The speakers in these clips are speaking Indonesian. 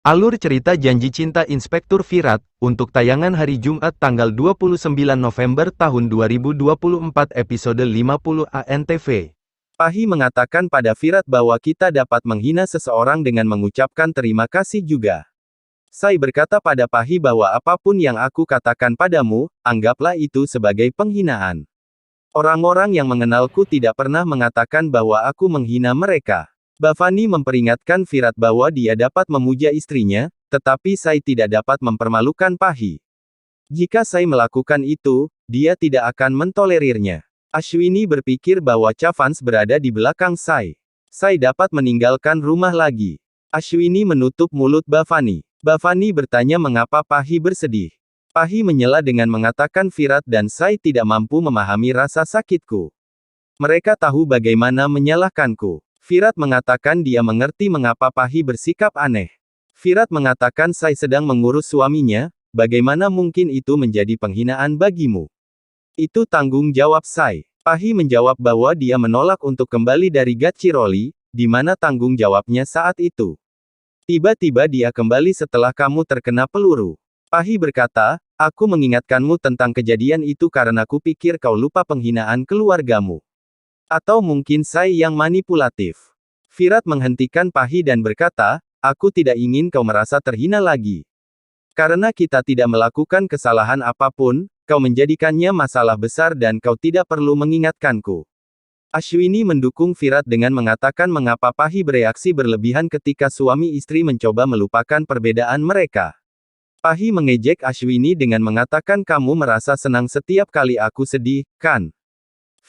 Alur cerita Janji Cinta Inspektur Virat, untuk tayangan hari Jumat tanggal 29 November tahun 2024 episode 50 ANTV. Pahi mengatakan pada Virat bahwa kita dapat menghina seseorang dengan mengucapkan terima kasih juga. Sai berkata pada Pahi bahwa apapun yang aku katakan padamu, anggaplah itu sebagai penghinaan. Orang-orang yang mengenalku tidak pernah mengatakan bahwa aku menghina mereka. Bhavani memperingatkan Virat bahwa dia dapat memuja istrinya, tetapi Sai tidak dapat mempermalukan Pahi. Jika Sai melakukan itu, dia tidak akan mentolerirnya. Ashwini berpikir bahwa Chavans berada di belakang Sai. Sai dapat meninggalkan rumah lagi. Ashwini menutup mulut Bhavani. Bhavani bertanya mengapa Pahi bersedih. Pahi menyela dengan mengatakan Virat dan Sai tidak mampu memahami rasa sakitku. Mereka tahu bagaimana menyalahkanku. Virat mengatakan dia mengerti mengapa Pahi bersikap aneh. Virat mengatakan Sai sedang mengurus suaminya, bagaimana mungkin itu menjadi penghinaan bagimu? Itu tanggung jawab Sai. Pahi menjawab bahwa dia menolak untuk kembali dari Gadchiroli, di mana tanggung jawabnya saat itu. Tiba-tiba dia kembali setelah kamu terkena peluru. Pahi berkata, aku mengingatkanmu tentang kejadian itu karena kupikir kau lupa penghinaan keluargamu. Atau mungkin Sai yang manipulatif. Virat menghentikan Pahi dan berkata, aku tidak ingin kau merasa terhina lagi. Karena kita tidak melakukan kesalahan apapun, kau menjadikannya masalah besar dan kau tidak perlu mengingatkanku. Ashwini mendukung Virat dengan mengatakan mengapa Pahi bereaksi berlebihan ketika suami istri mencoba melupakan perbedaan mereka. Pahi mengejek Ashwini dengan mengatakan kamu merasa senang setiap kali aku sedih, kan?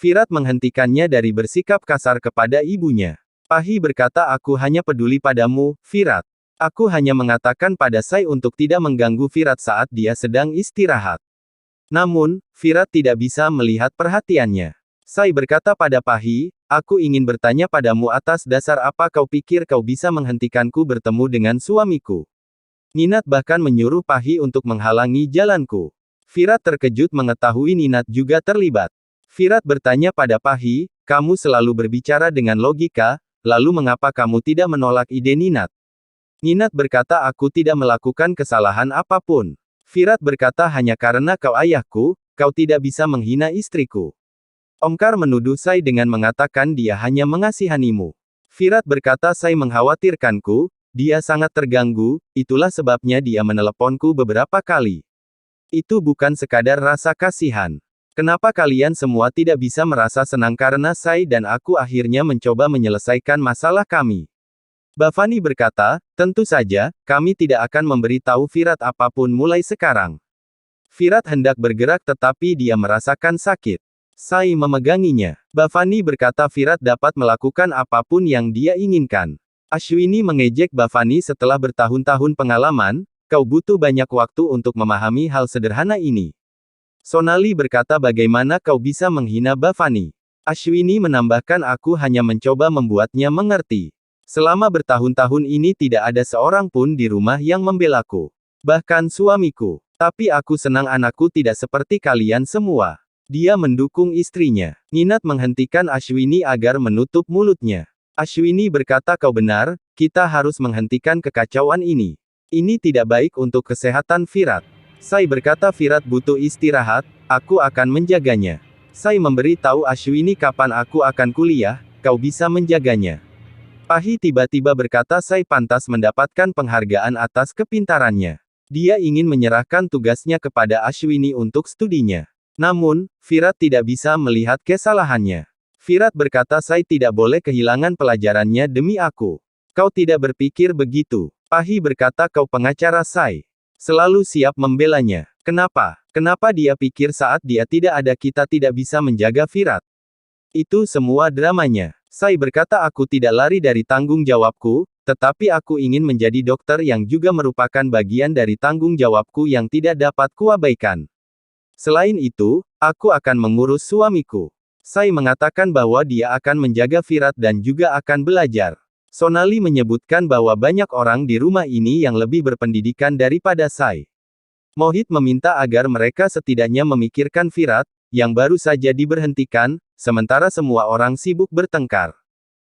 Virat menghentikannya dari bersikap kasar kepada ibunya. Pahi berkata aku hanya peduli padamu, Virat. Aku hanya mengatakan pada Sai untuk tidak mengganggu Virat saat dia sedang istirahat. Namun, Virat tidak bisa melihat perhatiannya. Sai berkata pada Pahi, aku ingin bertanya padamu atas dasar apa kau pikir kau bisa menghentikanku bertemu dengan suamiku. Ninat bahkan menyuruh Pahi untuk menghalangi jalanku. Virat terkejut mengetahui Ninat juga terlibat. Virat bertanya pada Pahi, kamu selalu berbicara dengan logika, lalu mengapa kamu tidak menolak ide Ninat? Ninat berkata aku tidak melakukan kesalahan apapun. Virat berkata hanya karena kau ayahku, kau tidak bisa menghina istriku. Omkar menuduh Sai dengan mengatakan dia hanya mengasihanimu. Virat berkata Sai mengkhawatirkanku, dia sangat terganggu, itulah sebabnya dia meneleponku beberapa kali. Itu bukan sekadar rasa kasihan. Kenapa kalian semua tidak bisa merasa senang karena Sai dan aku akhirnya mencoba menyelesaikan masalah kami? Bhavani berkata, tentu saja, kami tidak akan memberitahu Virat apapun mulai sekarang. Virat hendak bergerak tetapi dia merasakan sakit. Sai memeganginya. Bhavani berkata Virat dapat melakukan apapun yang dia inginkan. Ashwini mengejek Bhavani setelah bertahun-tahun pengalaman, kau butuh banyak waktu untuk memahami hal sederhana ini. Sonali berkata bagaimana kau bisa menghina Bhavani. Ashwini menambahkan aku hanya mencoba membuatnya mengerti. Selama bertahun-tahun ini tidak ada seorang pun di rumah yang membelaku. Bahkan suamiku. Tapi aku senang anakku tidak seperti kalian semua. Dia mendukung istrinya. Ninat menghentikan Ashwini agar menutup mulutnya. Ashwini berkata kau benar, kita harus menghentikan kekacauan ini. Ini tidak baik untuk kesehatan Virat. Sai berkata Virat butuh istirahat, aku akan menjaganya. Sai memberi tahu Ashwini kapan aku akan kuliah, kau bisa menjaganya. Pahi tiba-tiba berkata Sai pantas mendapatkan penghargaan atas kepintarannya. Dia ingin menyerahkan tugasnya kepada Ashwini untuk studinya. Namun, Virat tidak bisa melihat kesalahannya. Virat berkata Sai tidak boleh kehilangan pelajarannya demi aku. Kau tidak berpikir begitu. Pahi berkata kau pengacara Sai. Selalu siap membelanya. Kenapa? Kenapa dia pikir saat dia tidak ada kita tidak bisa menjaga Virat? Itu semua dramanya. Sai berkata aku tidak lari dari tanggung jawabku, tetapi aku ingin menjadi dokter yang juga merupakan bagian dari tanggung jawabku yang tidak dapat kuabaikan. Selain itu, aku akan mengurus suamiku. Sai mengatakan bahwa dia akan menjaga Virat dan juga akan belajar. Sonali menyebutkan bahwa banyak orang di rumah ini yang lebih berpendidikan daripada Sai. Mohit meminta agar mereka setidaknya memikirkan Virat, yang baru saja diberhentikan, sementara semua orang sibuk bertengkar.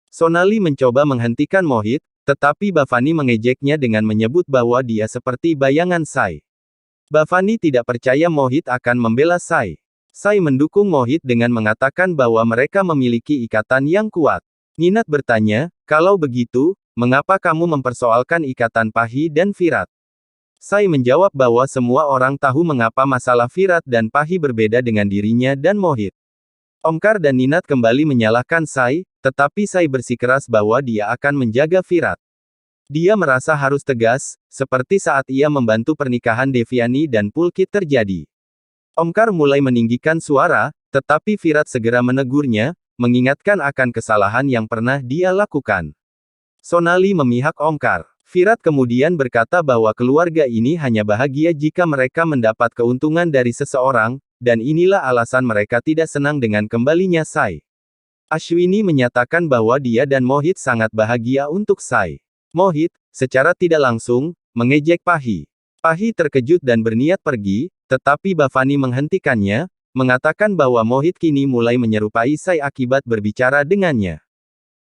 Sonali mencoba menghentikan Mohit, Tetapi Bhavani mengejeknya dengan menyebut bahwa dia seperti bayangan Sai. Bhavani tidak percaya Mohit akan membela Sai. Sai mendukung Mohit dengan mengatakan bahwa mereka memiliki ikatan yang kuat. Ninat bertanya, kalau begitu, mengapa kamu mempersoalkan ikatan Pahi dan Virat? Sai menjawab bahwa semua orang tahu mengapa masalah Virat dan Pahi berbeda dengan dirinya dan Mohit. Omkar dan Ninat kembali menyalahkan Sai, tetapi Sai bersikeras bahwa dia akan menjaga Virat. Dia merasa harus tegas, seperti saat ia membantu pernikahan Devyani dan Pulkit terjadi. Omkar mulai meninggikan suara, tetapi Virat segera menegurnya, mengingatkan akan kesalahan yang pernah dia lakukan. Sonali memihak Omkar. Virat kemudian berkata bahwa keluarga ini hanya bahagia jika mereka mendapat keuntungan dari seseorang, dan inilah alasan mereka tidak senang dengan kembalinya Sai. Ashwini menyatakan bahwa dia dan Mohit sangat bahagia untuk Sai. Mohit, secara tidak langsung, mengejek Pahi. Pahi terkejut dan berniat pergi, tetapi Bhavani menghentikannya, mengatakan bahwa Mohit kini mulai menyerupai Sai akibat berbicara dengannya.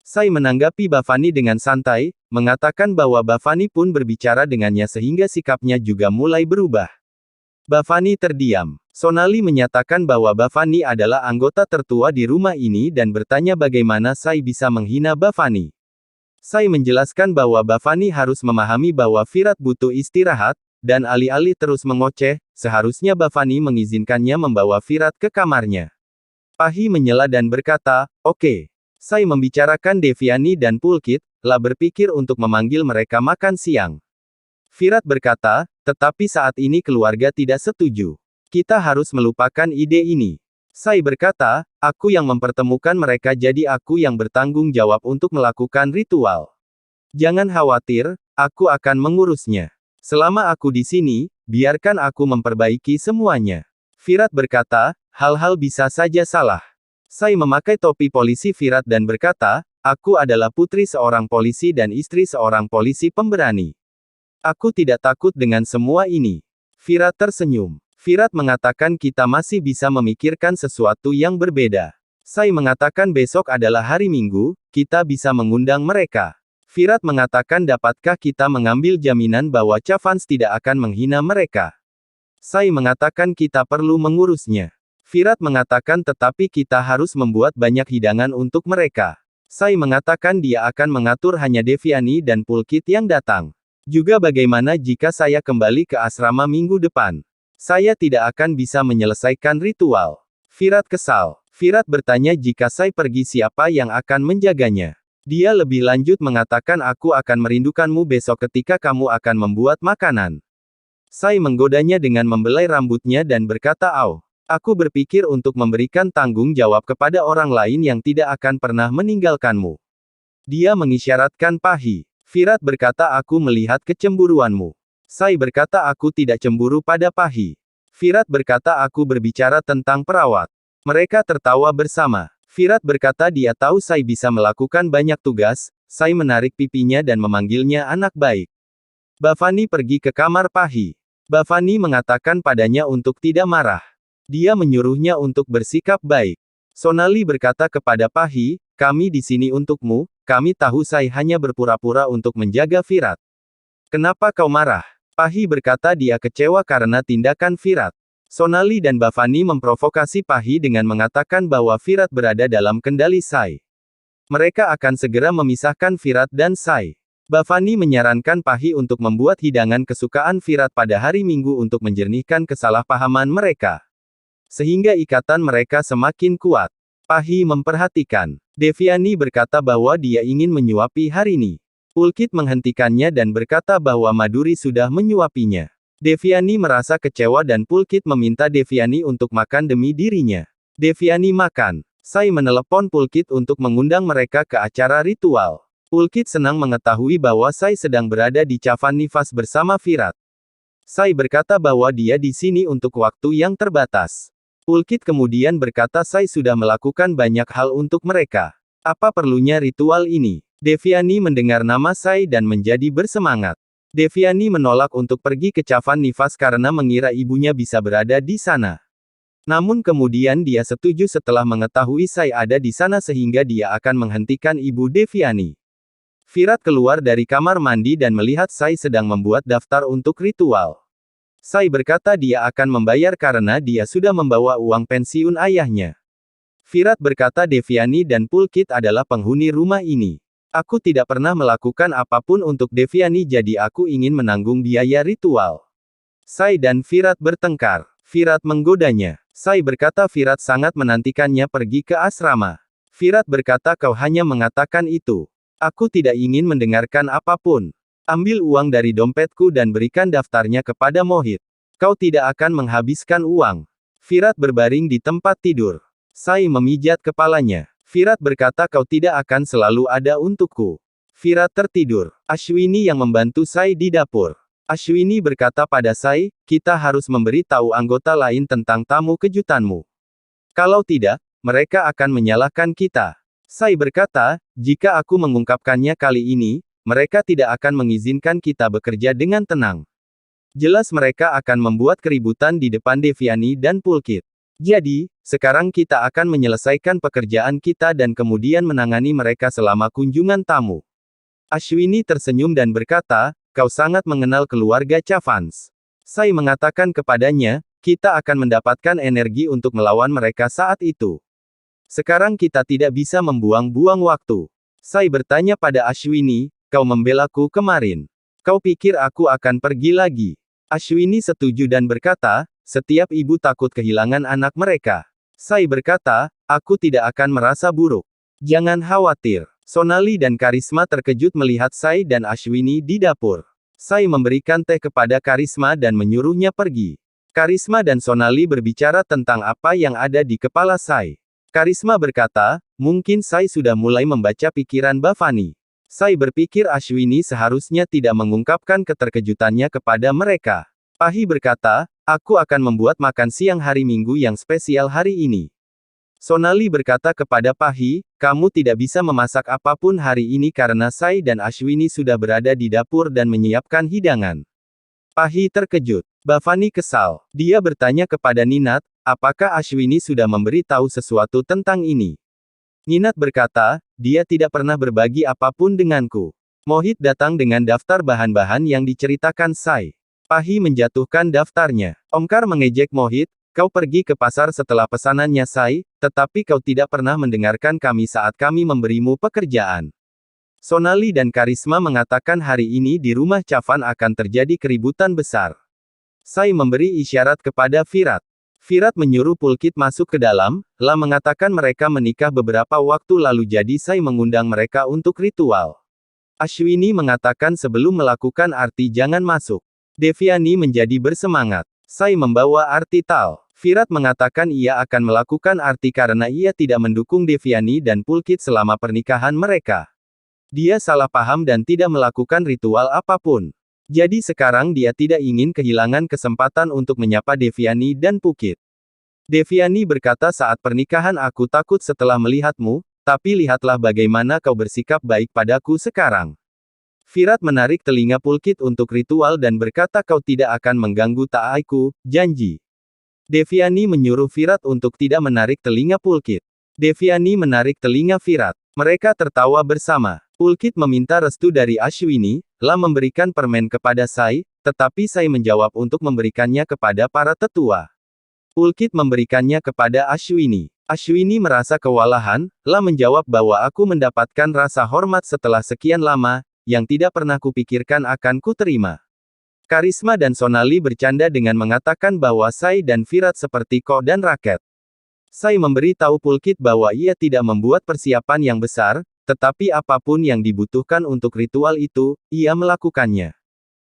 Sai menanggapi Bhavani dengan santai, mengatakan bahwa Bhavani pun berbicara dengannya sehingga sikapnya juga mulai berubah. Bhavani terdiam. Sonali menyatakan bahwa Bhavani adalah anggota tertua di rumah ini dan bertanya bagaimana Sai bisa menghina Bhavani. Sai menjelaskan bahwa Bhavani harus memahami bahwa Virat butuh istirahat, dan alih-alih terus mengoceh, seharusnya Bhavani mengizinkannya membawa Virat ke kamarnya. Pahi menyela dan berkata, "Oke." Sai membicarakan Devyani dan Pulkit, lah berpikir untuk memanggil mereka makan siang. Virat berkata, tetapi saat ini keluarga tidak setuju. Kita harus melupakan ide ini. Sai berkata, aku yang mempertemukan mereka jadi aku yang bertanggung jawab untuk melakukan ritual. Jangan khawatir, aku akan mengurusnya. Selama aku di sini, biarkan aku memperbaiki semuanya. Virat berkata, hal-hal bisa saja salah. Sai memakai topi polisi Virat dan berkata, aku adalah putri seorang polisi dan istri seorang polisi pemberani. Aku tidak takut dengan semua ini. Virat tersenyum. Virat mengatakan kita masih bisa memikirkan sesuatu yang berbeda. Sai mengatakan besok adalah hari Minggu, kita bisa mengundang mereka. Virat mengatakan dapatkah kita mengambil jaminan bahwa Chavans tidak akan menghina mereka. Sai mengatakan kita perlu mengurusnya. Virat mengatakan tetapi kita harus membuat banyak hidangan untuk mereka. Sai mengatakan dia akan mengatur hanya Devyani dan Pulkit yang datang. Juga bagaimana jika saya kembali ke asrama minggu depan? Saya tidak akan bisa menyelesaikan ritual. Virat kesal. Virat bertanya jika Sai pergi siapa yang akan menjaganya. Dia lebih lanjut mengatakan aku akan merindukanmu besok ketika kamu akan membuat makanan. Sai menggodanya dengan membelai rambutnya dan berkata aku berpikir untuk memberikan tanggung jawab kepada orang lain yang tidak akan pernah meninggalkanmu. Dia mengisyaratkan Pahi. Virat berkata aku melihat kecemburuanmu. Sai berkata aku tidak cemburu pada Pahi. Virat berkata aku berbicara tentang perawat. Mereka tertawa bersama. Virat berkata dia tahu Sai bisa melakukan banyak tugas. Sai menarik pipinya dan memanggilnya anak baik. Bhavani pergi ke kamar Pahi. Bhavani mengatakan padanya untuk tidak marah. Dia menyuruhnya untuk bersikap baik. Sonali berkata kepada Pahi, kami di sini untukmu, kami tahu Sai hanya berpura-pura untuk menjaga Virat. Kenapa kau marah? Pahi berkata dia kecewa karena tindakan Virat. Sonali dan Bhavani memprovokasi Pahi dengan mengatakan bahwa Virat berada dalam kendali Sai. Mereka akan segera memisahkan Virat dan Sai. Bhavani menyarankan Pahi untuk membuat hidangan kesukaan Virat pada hari Minggu untuk menjernihkan kesalahpahaman mereka. Sehingga ikatan mereka semakin kuat. Pahi memperhatikan. Devyani berkata bahwa dia ingin menyuapi Harini. Pulkit menghentikannya dan berkata bahwa Maduri sudah menyuapinya. Devyani merasa kecewa dan Pulkit meminta Devyani untuk makan demi dirinya. Devyani makan. Sai menelepon Pulkit untuk mengundang mereka ke acara ritual. Pulkit senang mengetahui bahwa Sai sedang berada di Chavan Nivas bersama Virat. Sai berkata bahwa dia di sini untuk waktu yang terbatas. Pulkit kemudian berkata Sai sudah melakukan banyak hal untuk mereka. Apa perlunya ritual ini? Devyani mendengar nama Sai dan menjadi bersemangat. Devyani menolak untuk pergi ke Chavan Nivas karena mengira ibunya bisa berada di sana. Namun kemudian dia setuju setelah mengetahui Sai ada di sana sehingga dia akan menghentikan ibu Devyani. Virat keluar dari kamar mandi dan melihat Sai sedang membuat daftar untuk ritual. Sai berkata dia akan membayar karena dia sudah membawa uang pensiun ayahnya. Virat berkata Devyani dan Pulkit adalah penghuni rumah ini. Aku tidak pernah melakukan apapun untuk Devyani jadi aku ingin menanggung biaya ritual. Sai dan Virat bertengkar. Virat menggodanya. Sai berkata Virat sangat menantikannya pergi ke asrama. Virat berkata kau hanya mengatakan itu. Aku tidak ingin mendengarkan apapun. Ambil uang dari dompetku dan berikan daftarnya kepada Mohit. Kau tidak akan menghabiskan uang. Virat berbaring di tempat tidur. Sai memijat kepalanya. Virat berkata kau tidak akan selalu ada untukku. Virat tertidur. Ashwini yang membantu Sai di dapur. Ashwini berkata pada Sai, kita harus memberi tahu anggota lain tentang tamu kejutanmu. Kalau tidak, mereka akan menyalahkan kita. Sai berkata, jika aku mengungkapkannya kali ini, mereka tidak akan mengizinkan kita bekerja dengan tenang. Jelas mereka akan membuat keributan di depan Devyani dan Pulkit. Jadi, sekarang kita akan menyelesaikan pekerjaan kita dan kemudian menangani mereka selama kunjungan tamu. Ashwini tersenyum dan berkata, kau sangat mengenal keluarga Chavans. Sai mengatakan kepadanya, kita akan mendapatkan energi untuk melawan mereka saat itu. Sekarang kita tidak bisa membuang-buang waktu. Sai bertanya pada Ashwini, kau membelaku kemarin. Kau pikir aku akan pergi lagi? Ashwini setuju dan berkata, setiap ibu takut kehilangan anak mereka. Sai berkata, aku tidak akan merasa buruk. Jangan khawatir. Sonali dan Karisma terkejut melihat Sai dan Ashwini di dapur. Sai memberikan teh kepada Karisma dan menyuruhnya pergi. Karisma dan Sonali berbicara tentang apa yang ada di kepala Sai. Karisma berkata, mungkin Sai sudah mulai membaca pikiran Bhavani. Sai berpikir Ashwini seharusnya tidak mengungkapkan keterkejutannya kepada mereka. Pahi berkata, aku akan membuat makan siang hari Minggu yang spesial hari ini. Sonali berkata kepada Pahi, kamu tidak bisa memasak apapun hari ini karena Sai dan Ashwini sudah berada di dapur dan menyiapkan hidangan. Pahi terkejut. Bhavani kesal. Dia bertanya kepada Ninat, apakah Ashwini sudah memberi tahu sesuatu tentang ini? Ninat berkata, dia tidak pernah berbagi apapun denganku. Mohit datang dengan daftar bahan-bahan yang diceritakan Sai. Pahi menjatuhkan daftarnya. Omkar mengejek Mohit, kau pergi ke pasar setelah pesanannya Sai, tetapi kau tidak pernah mendengarkan kami saat kami memberimu pekerjaan. Sonali dan Karisma mengatakan hari ini di rumah Chavan akan terjadi keributan besar. Sai memberi isyarat kepada Virat. Virat menyuruh Pulkit masuk ke dalam, mengatakan mereka menikah beberapa waktu lalu jadi Sai mengundang mereka untuk ritual. Ashwini mengatakan sebelum melakukan arti jangan masuk. Devyani menjadi bersemangat. Sai membawa arti Tal. Virat mengatakan ia akan melakukan arti karena ia tidak mendukung Devyani dan Pulkit selama pernikahan mereka. Dia salah paham dan tidak melakukan ritual apapun. Jadi sekarang dia tidak ingin kehilangan kesempatan untuk menyapa Devyani dan Pulkit. Devyani berkata saat pernikahan aku takut setelah melihatmu, tapi lihatlah bagaimana kau bersikap baik padaku sekarang. Virat menarik telinga Pulkit untuk ritual dan berkata kau tidak akan mengganggu taaiku, janji. Devyani menyuruh Virat untuk tidak menarik telinga Pulkit. Devyani menarik telinga Virat. Mereka tertawa bersama. Pulkit meminta restu dari Ashwini, memberikan permen kepada Sai, tetapi Sai menjawab untuk memberikannya kepada para tetua. Pulkit memberikannya kepada Ashwini. Ashwini merasa kewalahan, menjawab bahwa aku mendapatkan rasa hormat setelah sekian lama, yang tidak pernah kupikirkan akan kuterima. Karisma dan Sonali bercanda dengan mengatakan bahwa Sai dan Virat seperti kok dan raket. Sai memberi tahu Pulkit bahwa ia tidak membuat persiapan yang besar, tetapi apapun yang dibutuhkan untuk ritual itu, ia melakukannya.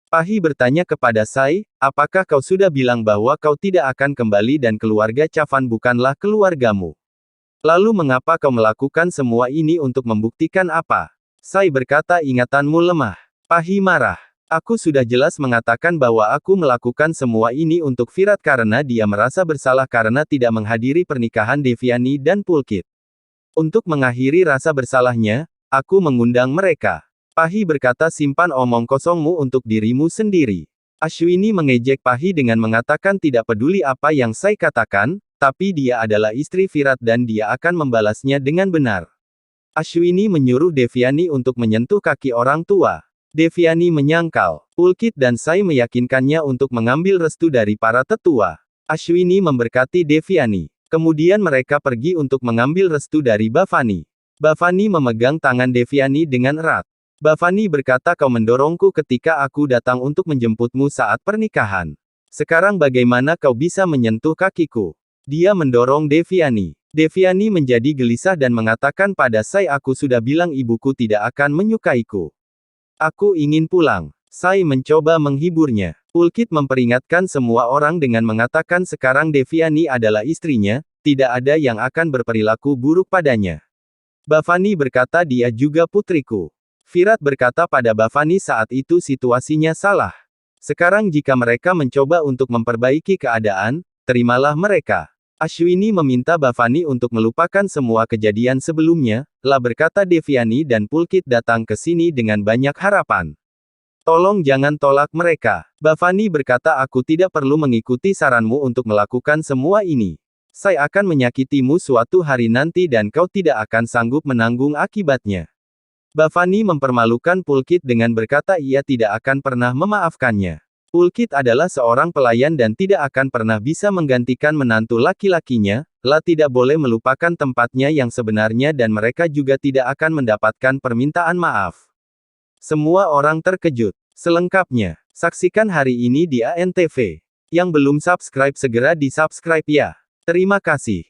Pahi bertanya kepada Sai, apakah kau sudah bilang bahwa kau tidak akan kembali dan keluarga Chavan bukanlah keluargamu? Lalu mengapa kau melakukan semua ini untuk membuktikan apa? Sai berkata ingatanmu lemah. Pahi marah. Aku sudah jelas mengatakan bahwa aku melakukan semua ini untuk Virat karena dia merasa bersalah karena tidak menghadiri pernikahan Devyani dan Pulkit. Untuk mengakhiri rasa bersalahnya, aku mengundang mereka. Pahi berkata simpan omong kosongmu untuk dirimu sendiri. Ashwini mengejek Pahi dengan mengatakan tidak peduli apa yang Sai katakan, tapi dia adalah istri Virat dan dia akan membalasnya dengan benar. Ashwini menyuruh Devyani untuk menyentuh kaki orang tua. Devyani menyangkal. Pulkit dan Sai meyakinkannya untuk mengambil restu dari para tetua. Ashwini memberkati Devyani. Kemudian mereka pergi untuk mengambil restu dari Bhavani. Bhavani memegang tangan Devyani dengan erat. Bhavani berkata, kau mendorongku ketika aku datang untuk menjemputmu saat pernikahan. Sekarang bagaimana kau bisa menyentuh kakiku? Dia mendorong Devyani. Devyani menjadi gelisah dan mengatakan pada Sai, aku sudah bilang ibuku tidak akan menyukaiku. Aku ingin pulang. Sai mencoba menghiburnya. Pulkit memperingatkan semua orang dengan mengatakan sekarang Devyani adalah istrinya, tidak ada yang akan berperilaku buruk padanya. Bhavani berkata dia juga putriku. Virat berkata pada Bhavani saat itu situasinya salah. Sekarang jika mereka mencoba untuk memperbaiki keadaan, terimalah mereka. Ashwini meminta Bhavani untuk melupakan semua kejadian sebelumnya, lah berkata Devyani dan Pulkit datang ke sini dengan banyak harapan. Tolong jangan tolak mereka. Bhavani berkata aku tidak perlu mengikuti saranmu untuk melakukan semua ini. Saya akan menyakitimu suatu hari nanti dan kau tidak akan sanggup menanggung akibatnya. Bhavani mempermalukan Pulkit dengan berkata ia tidak akan pernah memaafkannya. Pulkit adalah seorang pelayan dan tidak akan pernah bisa menggantikan menantu laki-lakinya, lah tidak boleh melupakan tempatnya yang sebenarnya dan mereka juga tidak akan mendapatkan permintaan maaf. Semua orang terkejut. Selengkapnya, saksikan hari ini di ANTV. Yang belum subscribe segera di subscribe ya. Terima kasih.